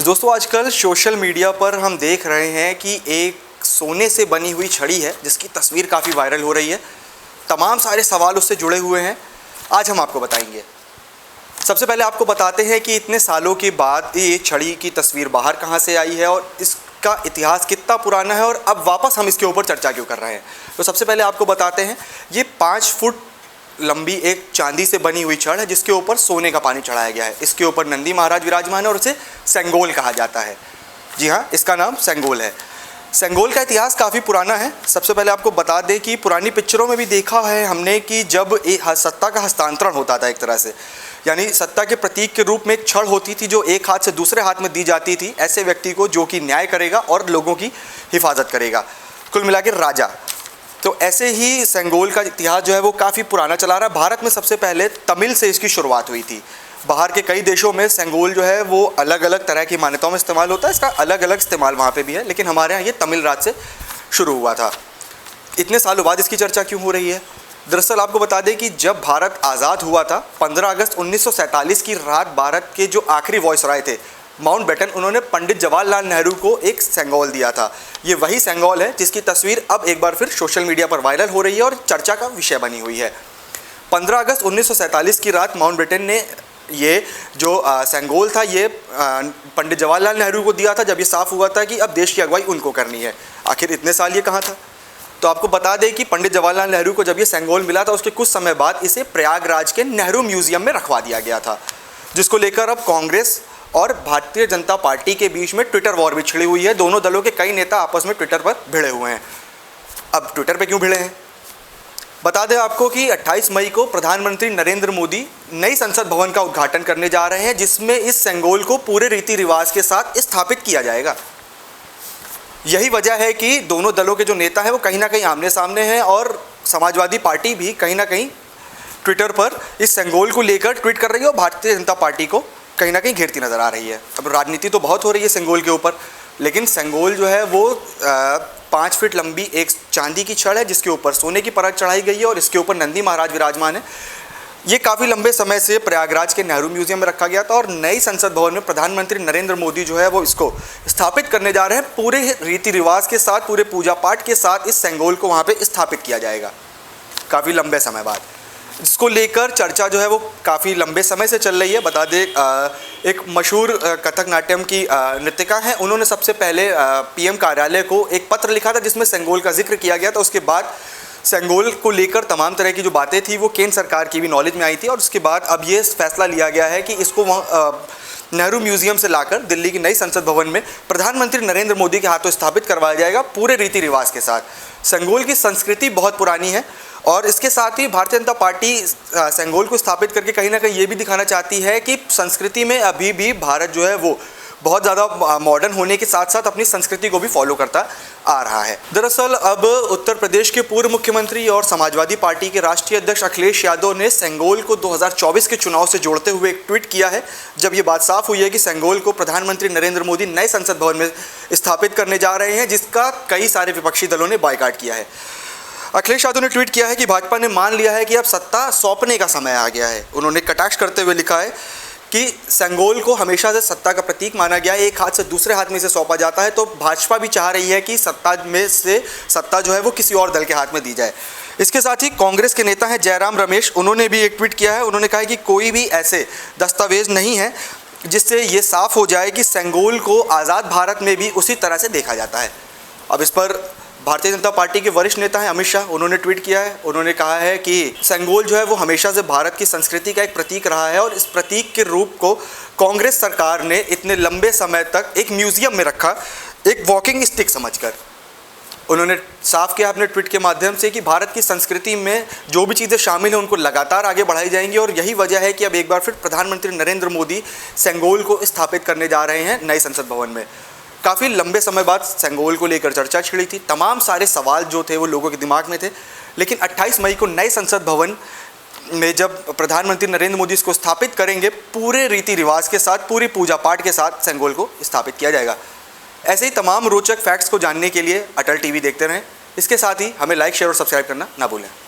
दोस्तों आजकल social media पर हम देख रहे हैं कि एक सोने से बनी हुई छड़ी है जिसकी तस्वीर काफ़ी वायरल हो रही है। तमाम सारे सवाल उससे जुड़े हुए हैं, आज हम आपको बताएंगे। सबसे पहले आपको बताते हैं कि इतने सालों के बाद ये छड़ी की तस्वीर बाहर कहाँ से आई है और इसका इतिहास कितना पुराना है और अब वापस हम इसके ऊपर चर्चा क्यों कर रहे हैं। तो सबसे पहले आपको बताते हैं, ये 5 फुट लंबी एक चांदी से बनी हुई छड़ है जिसके ऊपर सोने का पानी चढ़ाया गया है। इसके ऊपर नंदी महाराज विराजमान है और इसे सेंगोल कहा जाता है। जी हाँ, इसका नाम सेंगोल है। सेंगोल का इतिहास काफ़ी पुराना है। सबसे पहले आपको बता दें कि पुरानी पिक्चरों में भी देखा है हमने कि जब सत्ता का हस्तांतरण होता था एक तरह से, यानी सत्ता के प्रतीक के रूप में एक छड़ होती थी जो एक हाथ से दूसरे हाथ में दी जाती थी ऐसे व्यक्ति को जो कि न्याय करेगा और लोगों की हिफाजत करेगा, कुल मिला के राजा। तो ऐसे ही सेंगोल का इतिहास जो है वो काफ़ी पुराना चला रहा है। भारत में सबसे पहले तमिल से इसकी शुरुआत हुई थी। बाहर के कई देशों में सेंगोल जो है वो अलग अलग तरह की मान्यताओं में इस्तेमाल होता है, इसका अलग अलग इस्तेमाल वहाँ पे भी है, लेकिन हमारे यहाँ ये तमिल राज से शुरू हुआ था। इतने सालों बाद इसकी चर्चा क्यों हो रही है? दरअसल आपको बता दें कि जब भारत आज़ाद हुआ था 15 अगस्त 1947 की रात, भारत के जो आखिरी वॉइसरॉय थे माउंटबेटन, उन्होंने पंडित जवाहरलाल नेहरू को एक सेंगोल दिया था। ये वही सेंगोल है जिसकी तस्वीर अब एक बार फिर सोशल मीडिया पर वायरल हो रही है और चर्चा का विषय बनी हुई है। 15 अगस्त 1947 की रात माउंटबेटन ने ये जो सेंगोल था ये पंडित जवाहरलाल नेहरू को दिया था, जब ये साफ हुआ था कि अब देश की अगुवाई उनको करनी है। आखिर इतने साल ये कहाँ था? तो आपको बता दें कि पंडित जवाहरलाल नेहरू को जब ये सेंगोल मिला था उसके कुछ समय बाद इसे प्रयागराज के नेहरू म्यूजियम में रखवा दिया गया था, जिसको लेकर अब कांग्रेस और भारतीय जनता पार्टी के बीच में ट्विटर वॉर भी छिड़ी हुई है। दोनों दलों के कई नेता आपस में ट्विटर पर भिड़े हुए हैं। अब ट्विटर पे क्यों भिड़े हैं? बता दें आपको कि 28 मई को प्रधानमंत्री नरेंद्र मोदी नई संसद भवन का उद्घाटन करने जा रहे हैं, जिसमें इस सेंगोल को पूरे रीति रिवाज के साथ स्थापित किया जाएगा। यही वजह है कि दोनों दलों के जो नेता हैं वो कहीं ना कहीं आमने सामने हैं और समाजवादी पार्टी भी कहीं ना कहीं ट्विटर पर इस सेंगोल को लेकर ट्वीट कर रही है और भारतीय जनता पार्टी को कहीं ना कहीं घेरती नजर आ रही है। अब राजनीति तो बहुत हो रही है सेंगोल के ऊपर, लेकिन सेंगोल जो है वो 5 फीट लंबी एक चांदी की छड़ है जिसके ऊपर सोने की परत चढ़ाई गई है और इसके ऊपर नंदी महाराज विराजमान है। ये काफ़ी लंबे समय से प्रयागराज के नेहरू म्यूजियम में रखा गया था और नई संसद भवन में प्रधानमंत्री नरेंद्र मोदी जो है वो इसको स्थापित करने जा रहे हैं। पूरे रीति रिवाज के साथ, पूरे पूजा पाठ के साथ इस सेंगोल को वहाँ पर स्थापित किया जाएगा काफ़ी लंबे समय बाद। जिसको लेकर चर्चा जो है वो काफ़ी लंबे समय से चल रही है। बता दें एक मशहूर कथक नाट्यम की नृत्यिका हैं, उन्होंने सबसे पहले पीएम कार्यालय को एक पत्र लिखा था जिसमें सेंगोल का जिक्र किया गया था। उसके बाद सेंगोल को लेकर तमाम तरह की जो बातें थी वो केंद्र सरकार की भी नॉलेज में आई थी और उसके बाद अब ये फैसला लिया गया है कि इसको नेहरू म्यूजियम से लाकर दिल्ली की नई संसद भवन में प्रधानमंत्री नरेंद्र मोदी के हाथों स्थापित करवाया जाएगा पूरे रीति रिवाज के साथ। सेंगोल की संस्कृति बहुत पुरानी है और इसके साथ ही भारतीय जनता पार्टी सेंगोल को स्थापित करके कहीं ना कहीं ये भी दिखाना चाहती है कि संस्कृति में अभी भी भारत जो है वो बहुत ज़्यादा मॉडर्न होने के साथ साथ अपनी संस्कृति को भी फॉलो करता आ रहा है। दरअसल अब उत्तर प्रदेश के पूर्व मुख्यमंत्री और समाजवादी पार्टी के राष्ट्रीय अध्यक्ष अखिलेश यादव ने सेंगोल को 2024 के चुनाव से जोड़ते हुए एक ट्वीट किया है, जब ये बात साफ हुई है कि सेंगोल को प्रधानमंत्री नरेंद्र मोदी नए संसद भवन में स्थापित करने जा रहे हैं, जिसका कई सारे विपक्षी दलों ने बायकॉट किया है। अखिलेश यादव ने ट्वीट किया है कि भाजपा ने मान लिया है कि अब सत्ता सौंपने का समय आ गया है। उन्होंने कटाक्ष करते हुए लिखा है कि सेंगोल को हमेशा से सत्ता का प्रतीक माना गया है, एक हाथ से दूसरे हाथ में इसे सौंपा जाता है, तो भाजपा भी चाह रही है कि सत्ता जो है वो किसी और दल के हाथ में दी जाए। इसके साथ ही कांग्रेस के नेता हैं जयराम रमेश, उन्होंने भी एक ट्वीट किया है। उन्होंने कहा है कि कोई भी ऐसे दस्तावेज नहीं है जिससे ये साफ हो जाए कि सेंगोल को आज़ाद भारत में भी उसी तरह से देखा जाता है। अब इस पर भारतीय जनता पार्टी के वरिष्ठ नेता हैं अमित शाह, उन्होंने ट्वीट किया है। उन्होंने कहा है कि सेंगोल जो है वो हमेशा से भारत की संस्कृति का एक प्रतीक रहा है और इस प्रतीक के रूप को कांग्रेस सरकार ने इतने लंबे समय तक एक म्यूजियम में रखा, एक वॉकिंग स्टिक समझकर। उन्होंने साफ किया अपने ट्वीट के माध्यम से कि भारत की संस्कृति में जो भी चीज़ें शामिल हैं उनको लगातार आगे बढ़ाई जाएंगी और यही वजह है कि अब एक बार फिर प्रधानमंत्री नरेंद्र मोदी सेंगोल को स्थापित करने जा रहे हैं नई संसद भवन में। काफ़ी लंबे समय बाद सेंगोल को लेकर चर्चा छिड़ी थी, तमाम सारे सवाल जो थे वो लोगों के दिमाग में थे, लेकिन 28 मई को नए संसद भवन में जब प्रधानमंत्री नरेंद्र मोदी इसको स्थापित करेंगे पूरे रीति रिवाज के साथ, पूरी पूजा पाठ के साथ सेंगोल को स्थापित किया जाएगा। ऐसे ही तमाम रोचक फैक्ट्स को जानने के लिए अटल टीवी देखते रहें। इसके साथ ही हमें लाइक, शेयर और सब्सक्राइब करना ना भूलें।